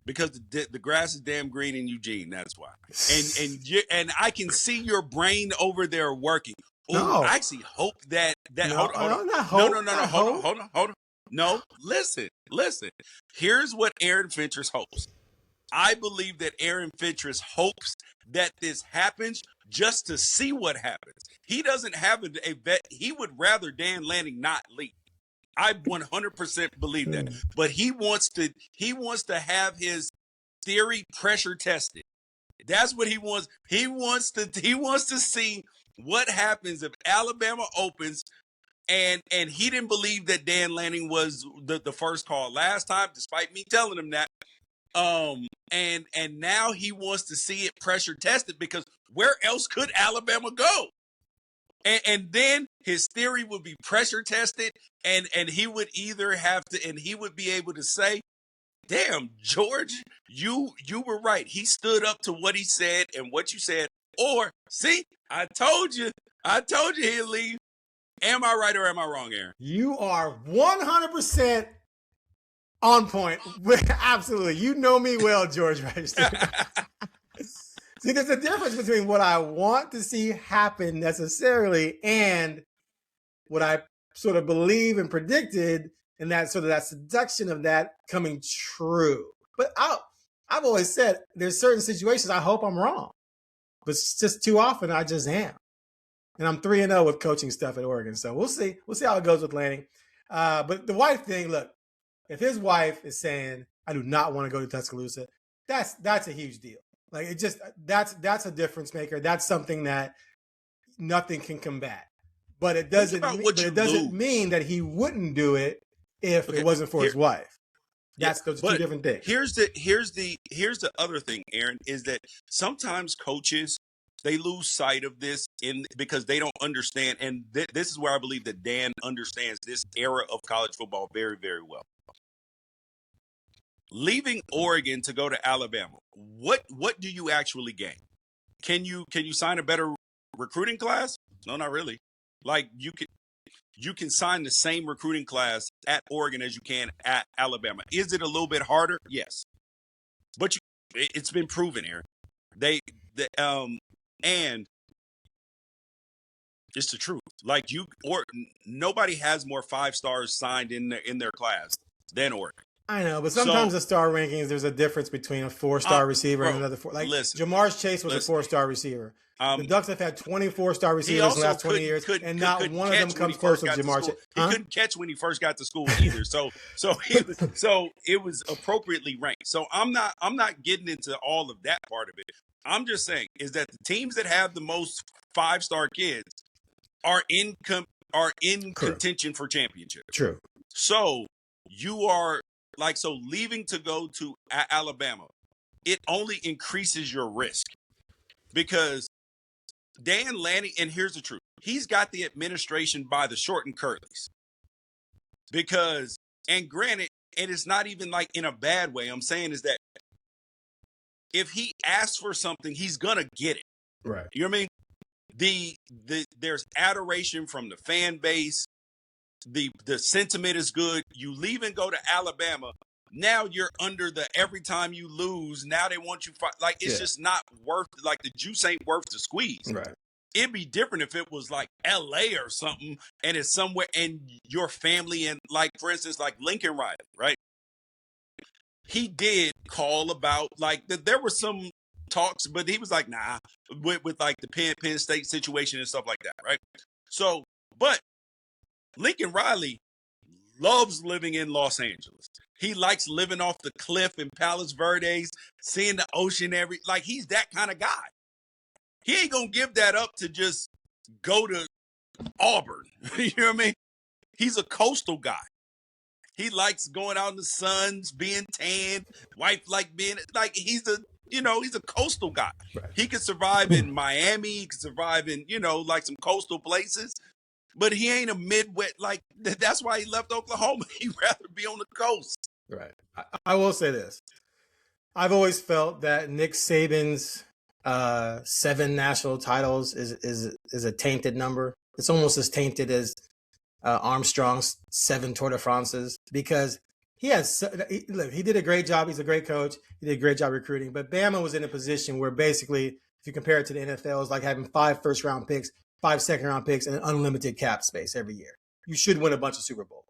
Because the grass is damn green in Eugene. That's why. And I can see your brain over there working. Ooh, no. I actually hope that hold on. No, listen. Here's what Aaron Fentress hopes. I believe that Aaron Fentress hopes that this happens just to see what happens. He doesn't have a vet. He would rather Dan Lanning not leave. I 100% believe that. But he wants to have his theory pressure tested. That's what he wants. He wants to see what happens if Alabama opens, and he didn't believe that Dan Lanning was the first call last time, despite me telling him that. And now he wants to see it pressure tested, because where else could Alabama go? And then his theory would be pressure tested, and he would either have to, and he would be able to say, damn, George, you were right. He stood up to what he said and what you said. Or, see, I told you he'd leave. Am I right or am I wrong, Aaron? You are 100% on point. Absolutely. You know me well, George Wrighster. See, there's a difference between what I want to see happen necessarily and what I sort of believe and predicted, and that sort of that seduction of that coming true. But I've always said there's certain situations I hope I'm wrong, but it's just too often I just am. And I'm 3-0 with coaching stuff at Oregon. So we'll see. We'll see how it goes with Lanning. But the wife thing, look, if his wife is saying, I do not want to go to Tuscaloosa, that's a huge deal. Like, it just, that's a difference maker. That's something that nothing can combat. But it doesn't mean that he wouldn't do it if it wasn't for his wife. Those are two different things. Here's the other thing, Aaron, is that sometimes coaches They lose sight of this because they don't understand. And this is where I believe that Dan understands this era of college football very, very well. Leaving Oregon to go to Alabama, what do you actually gain? Can you sign a better recruiting class? No, not really. Like you can sign the same recruiting class at Oregon as you can at Alabama. Is it a little bit harder? Yes, but it's been proven here. And it's the truth. Like nobody has more 5 stars signed in their class than Oregon. I know, but sometimes the star rankings, there's a difference between a 4-star receiver and another 4. Like Jamar's Chase was a 4-star receiver. The Ducks have had 24-star receivers in the last 20 years, and not one of them comes close to Jamar Chase. He couldn't catch when he first got to school either. So it was appropriately ranked. So I'm not getting into all of that part of it. I'm just saying is that the teams that have the most 5-star kids are in contention for championship. True. So you are leaving to go to Alabama, it only increases your risk because Dan Lanning, and here's the truth, he's got the administration by the short and curlies. Because, and granted, and it's not even like in a bad way, I'm saying is that if he asks for something, he's gonna get it. Right. You know what I mean? There's adoration from the fan base. The sentiment is good. You leave and go to Alabama. Now you're under the every time you lose. Now they want you like it's just not worth. Like the juice ain't worth the squeeze. Right. It'd be different if it was like L.A. or something, and it's somewhere and your family and like for instance like Lincoln Riley, right? He did call about like there were some talks, but he was like nah with like the Penn State situation and stuff like that, right? So, but Lincoln Riley loves living in Los Angeles. He likes living off the cliff in Palos Verdes, seeing the ocean he's that kind of guy. He ain't going to give that up to just go to Auburn. You know what I mean? He's a coastal guy. He likes going out in the sun, being tan, wife being he's a coastal guy. Right. He could survive in Miami, he could survive in, some coastal places. But he ain't a Midwest, that's why he left Oklahoma. He'd rather be on the coast. Right. I will say this. I've always felt that Nick Saban's 7 national titles is a tainted number. It's almost as tainted as Armstrong's 7 Tour de France's because he did a great job. He's a great coach. He did a great job recruiting. But Bama was in a position where basically, if you compare it to the NFL, it's like having 5 first-round picks, 5 second-round picks, and unlimited cap space every year. You should win a bunch of Super Bowls.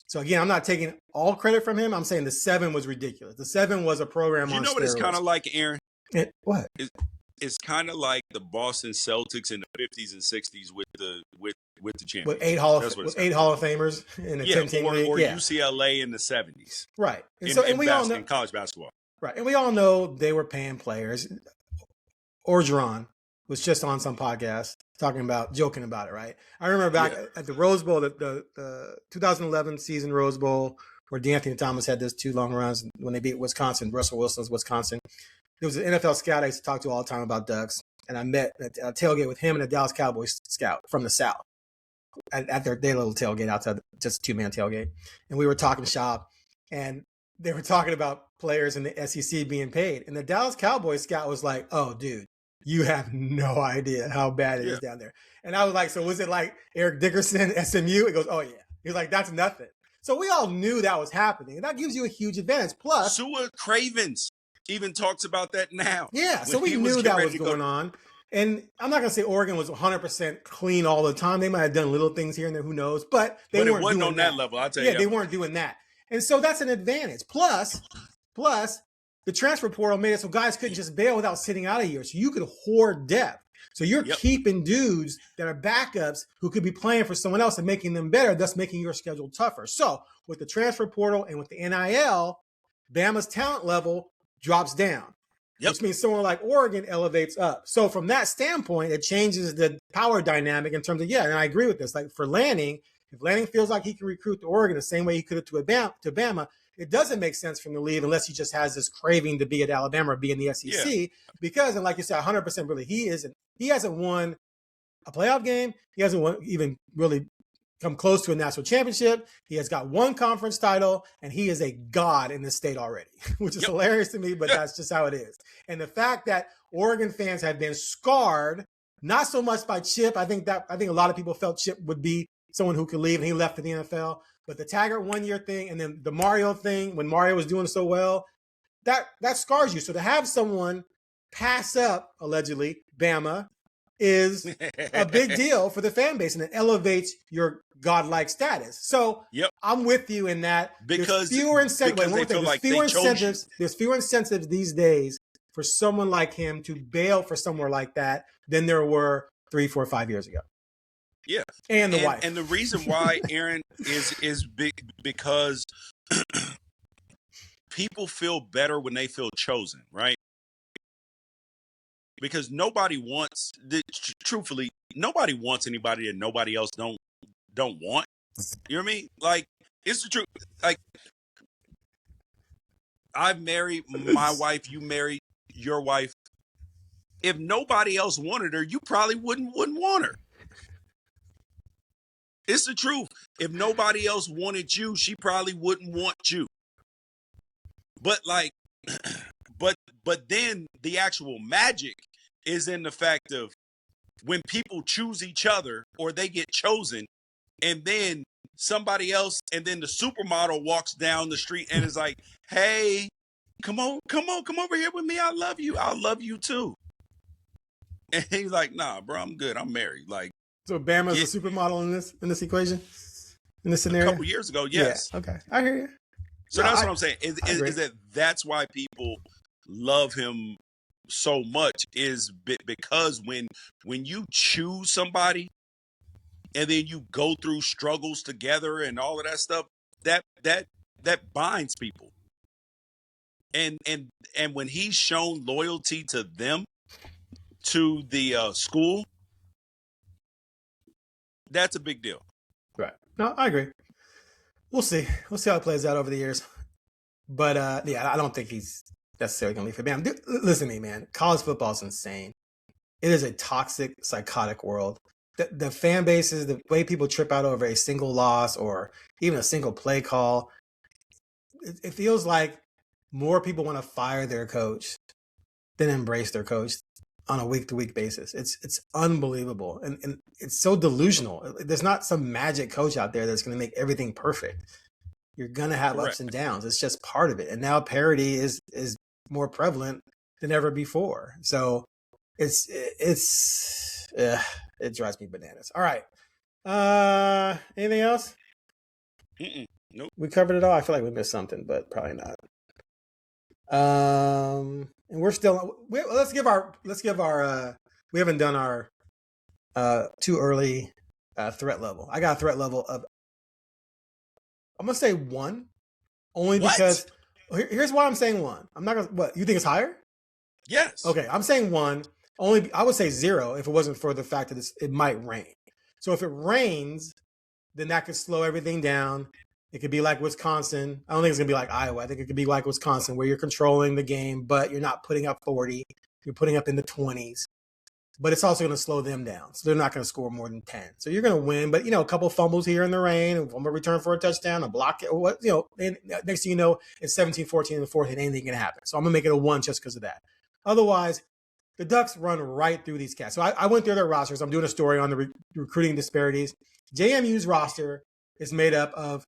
So again, I'm not taking all credit from him. I'm saying the 7 was ridiculous. The 7 was a program on steroids. You know what it's kind of like, Aaron? What? It's kind of like the Boston Celtics in the 50s and 60s with the champions. With 8 Hall of Famers in the 10-team league. Or UCLA in the 70s. Right. And we all know in college basketball. Right. And we all know they were paying players. Orgeron was just on some podcast joking about it, right? I remember back at the Rose Bowl, the 2011 season Rose Bowl, where D'Anthony Thomas had those 2 long runs when they beat Wisconsin, Russell Wilson's Wisconsin. There was an NFL scout I used to talk to all the time about Ducks, and I met at a tailgate with him and a Dallas Cowboys scout from the South at their little tailgate outside, just a 2-man tailgate. And we were talking shop, and they were talking about players in the SEC being paid. And the Dallas Cowboys scout was like, oh, dude, you have no idea how bad it is down there. And I was like, so was it like Eric Dickerson, SMU? He goes, oh, yeah. He's like, that's nothing. So we all knew that was happening. And that gives you a huge advantage. Plus, Sua Cravens even talks about that now. Yeah, so we knew that was going on. And I'm not going to say Oregon was 100% clean all the time. They might have done little things here and there, who knows. But they weren't doing on that level, I'll tell you. Yeah, they weren't doing that. And so that's an advantage. Plus, the transfer portal made it so guys couldn't just bail without sitting out a year. So you could hoard depth. So you're keeping dudes that are backups who could be playing for someone else and making them better, thus making your schedule tougher. So with the transfer portal and with the NIL, Bama's talent level drops down, which means someone like Oregon elevates up. So from that standpoint, it changes the power dynamic in terms of, and I agree with this. Like for Lanning, if Lanning feels like he can recruit to Oregon the same way he could to Bama, it doesn't make sense for him to leave unless he just has this craving to be at Alabama or be in the SEC. Because, and like you said, 100% really, he is an He hasn't won a playoff game. He hasn't even really come close to a national championship. He has got one conference title, and he is a god in the state already, which is hilarious to me, but that's just how it is. And the fact that Oregon fans have been scarred, not so much by Chip. I think a lot of people felt Chip would be someone who could leave, and he left for the NFL. But the Taggart 1 year thing, and then the Mario thing, when Mario was doing so well, that scars you. So to have someone pass up, allegedly, Bama, is a big deal for the fan base, and it elevates your godlike status. So I'm with you in that. Because there's fewer incentives. There's fewer incentives these days for someone like him to bail for somewhere like that than there were 3, 4, 5 years ago. Yeah, and the wife. And the reason why, Aaron, is because people feel better when they feel chosen, right? Because nobody wants, truthfully, nobody wants anybody that nobody else don't want. You know what I mean? Like, it's the truth. Like, I've married my wife. You married your wife. If nobody else wanted her, you probably wouldn't want her. It's the truth. If nobody else wanted you, she probably wouldn't want you. But like, but then the actual magic is in the fact of when people choose each other or they get chosen, and then somebody else, and then the supermodel walks down the street and is like, "Hey, come over here with me. I love you. I'll love you too." And he's like, "Nah, bro, I'm good. I'm married." Like, so Bama's a supermodel in this equation, in this scenario. A couple years ago, yes. Yeah, okay, I hear you. So that's what I'm saying. Is that that's why people love him so much, is because when you choose somebody and then you go through struggles together and all of that stuff, that binds people. And when he's shown loyalty to them, to the school, that's a big deal. Right. No, I agree. We'll see how it plays out over the years. But I don't think he's necessarily going to leave for Bama. Dude, listen to me, man. College football is insane. It is a toxic, psychotic world. The fan bases, the way people trip out over a single loss or even a single play call, it feels like more people want to fire their coach than embrace their coach on a week-to-week basis. It's unbelievable. And it's so delusional. There's not some magic coach out there that's going to make everything perfect. You're going to have ups and downs. It's just part of it. And now parity is more prevalent than ever before. So it drives me bananas. All right. Anything else? Nope. We covered it all. I feel like we missed something, but probably not. And we're still. Let's give our. We haven't done our too early threat level. I got a threat level of. I'm gonna say 1, only because. Here's why I'm saying 1. I'm not gonna. What, you think it's higher? Yes. Okay, I'm saying 1. Only I would say 0 if it wasn't for the fact that it might rain. So if it rains, then that could slow everything down. It could be like Wisconsin. I don't think it's going to be like Iowa. I think it could be like Wisconsin, where you're controlling the game, but you're not putting up 40. You're putting up in the 20s. But it's also going to slow them down. So they're not going to score more than 10. So you're going to win. But, a couple fumbles here in the rain, a fumble return for a touchdown, a block. And next thing you know, it's 17-14 in the fourth, and anything can happen. So I'm going to make it a 1 just because of that. Otherwise, the Ducks run right through these cats. So I went through their rosters. I'm doing a story on the recruiting disparities. JMU's roster is made up of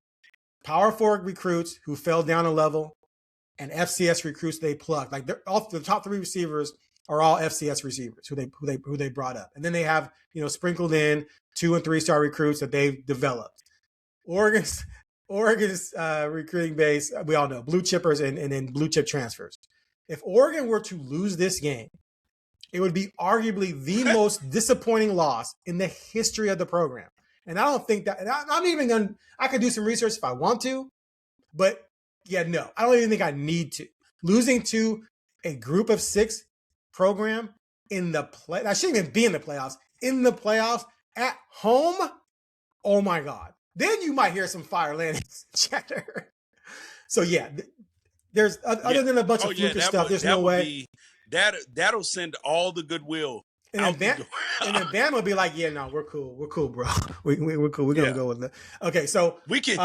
Power 4 recruits who fell down a level and FCS recruits they plucked. Like the top 3 receivers are all FCS receivers who they brought up. And then they have, sprinkled in 2- and 3-star recruits that they've developed. Oregon's recruiting base, we all know, blue chippers and then blue chip transfers. If Oregon were to lose this game, it would be arguably the most disappointing loss in the history of the program. And I don't think that, and I'm even going to, I could do some research if I want to, but no, I don't even think I need to. Losing to a group of 6 program in the I shouldn't even be in the playoffs at home. Oh my God. Then you might hear some fire landing chatter. So there's other than a bunch of fluke stuff, there's no way. That'll send all the goodwill out the door. And then Bama will be like, yeah, no, we're cool, bro. We're cool. We're gonna go with it. Okay, so we can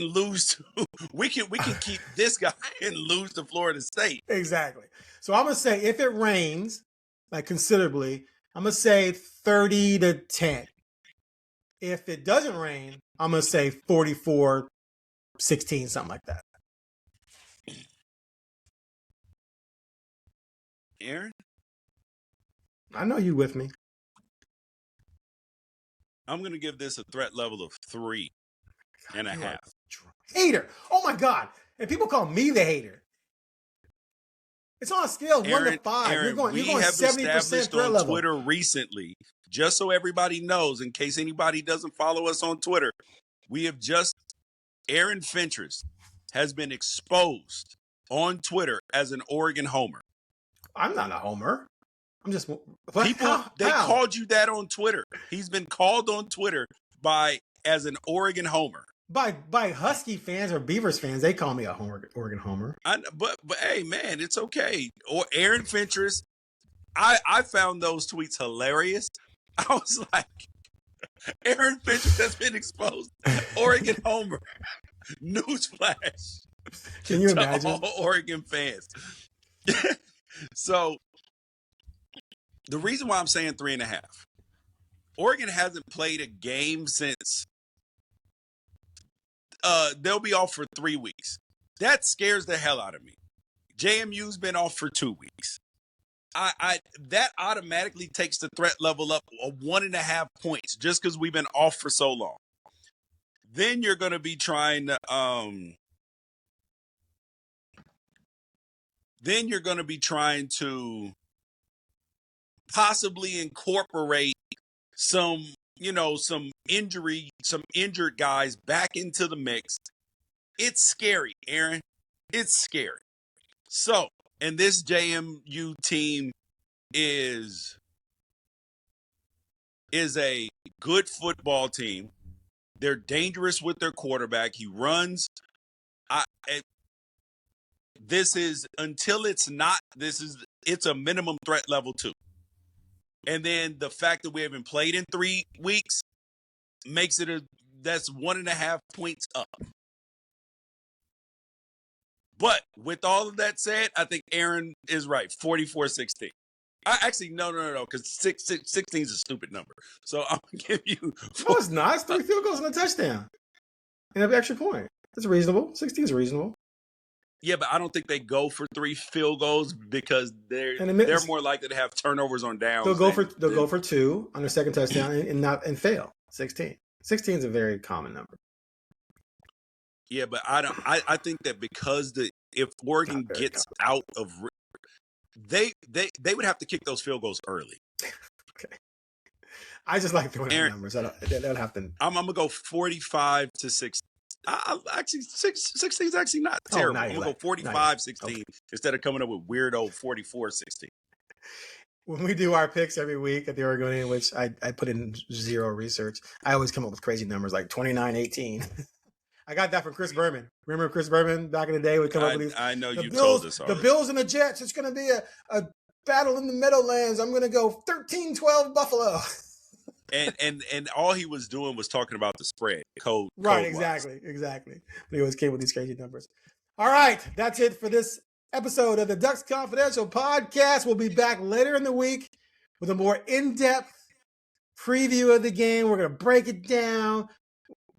lose to we can keep this guy and lose to Florida State. Exactly. So I'm gonna say if it rains, like considerably, I'm gonna say 30-10. If it doesn't rain, I'm gonna say 44-16, something like that. Aaron, I know you with me. I'm gonna give this a threat level of 3.5. Hater. Oh my God. And people call me the hater. It's on a scale of 1 to 5. Aaron, you're going we have 70% established threat on level. Twitter recently, just so everybody knows, in case anybody doesn't follow us on Twitter, Aaron Fentress has been exposed on Twitter as an Oregon homer. I'm not a homer. I'm just called you that on Twitter. He's been called on Twitter as an Oregon homer. By Husky fans or Beavers fans, they call me a Oregon homer. But hey, man, it's okay. Or Aaron Fentress, I found those tweets hilarious. I was like, Aaron Fentress has been exposed. Oregon homer. Newsflash. Can you imagine? All Oregon fans. So the reason why I'm saying 3.5, Oregon hasn't played a game since they'll be off for 3 weeks. That scares the hell out of me. JMU's been off for 2 weeks. That automatically takes the threat level up 1.5 points just because we've been off for so long. Then you're going to be trying to possibly incorporate some injured guys back into the mix. It's scary, Aaron. It's scary. So, and this JMU team is a good football team. They're dangerous with their quarterback. He runs. It's a minimum threat level 2. And then the fact that we haven't played in 3 weeks makes it that's 1.5 points up. But with all of that said, I think Aaron is right. 44-16. No, because 16 is a stupid number. So I'm gonna give you. No, it's not. It's 3 field goals and a touchdown, and an extra point. That's reasonable. 16 is reasonable. Yeah, but I don't think they go for 3 field goals because they're more likely to have turnovers on downs. They'll go for 2 on their second touchdown and fail. 16. 16 is a very common number. Yeah, but I think that because if Oregon gets out of, they would have to kick those field goals early. Okay. I just like throwing out numbers. I don't have to. I'm gonna go 45-16. Actually, 16 is actually not terrible. I'm gonna go 45-16 instead of coming up with weirdo 44-16. When we do our picks every week at the Oregonian, which I put in zero research, I always come up with crazy numbers like 29-18. I got that from Chris Berman. Remember Chris Berman back in the day would come up with these. I know you told us already. The Bills and the Jets. It's going to be a battle in the Meadowlands. I'm going to go 13-12 Buffalo. And all he was doing was talking about the spread code. Right, exactly. But he always came with these crazy numbers. All right, that's it for this episode of the Ducks Confidential podcast. We'll be back later in the week with a more in-depth preview of the game. We're going to break it down.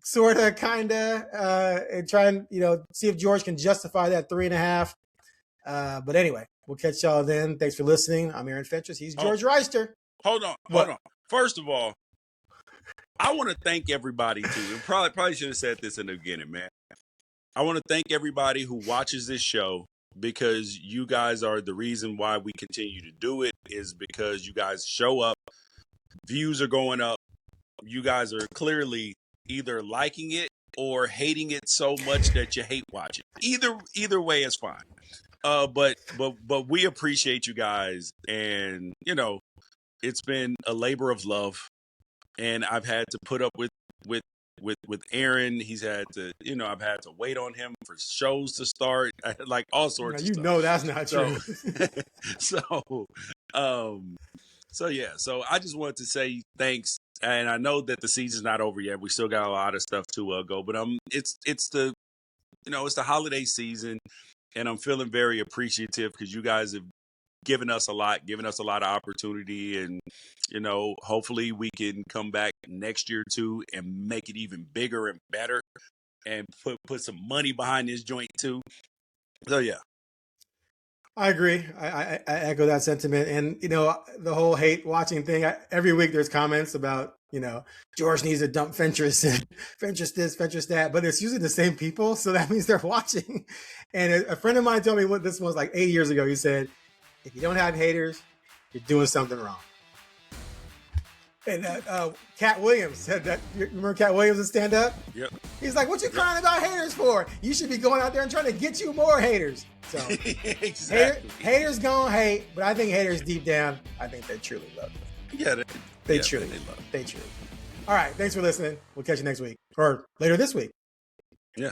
Sort of, kind of, and try and, see if George can justify that 3.5. But anyway, we'll catch y'all then. Thanks for listening. I'm Aaron Fentress. He's George Wrighster. Hold on. First of all, I want to thank everybody, too. Probably should have said this in the beginning, man. I want to thank everybody who watches this show because you guys are the reason why we continue to do it is because you guys show up. Views are going up. You guys are clearly either liking it or hating it so much that you hate watching. Either way is fine. But we appreciate you guys, and it's been a labor of love, and I've had to put up with Aaron. He's had to, I've had to wait on him for shows to start, like all sorts of stuff. That's not true. So I just wanted to say thanks, and I know that the season's not over yet. We still got a lot of stuff to go, but it's the it's the holiday season, and I'm feeling very appreciative because you guys have given us a lot, of opportunity, and hopefully we can come back next year too and make it even bigger and better, and put some money behind this joint too. So yeah. I agree. I echo that sentiment. And, the whole hate watching thing, every week there's comments about, George needs to dump Fentress and Fentress this, Fentress that, but it's usually the same people. So that means they're watching. And a friend of mine told me what this was like 8 years ago. He said, if you don't have haters, you're doing something wrong. And Cat Williams said that. You remember Cat Williams in stand up? Yep. He's like, what you crying about haters for? You should be going out there and trying to get you more haters. So Exactly. haters gonna hate, but I think haters deep down, I think they truly love you. Yeah, They truly. All right. Thanks for listening. We'll catch you next week or later this week. Yeah.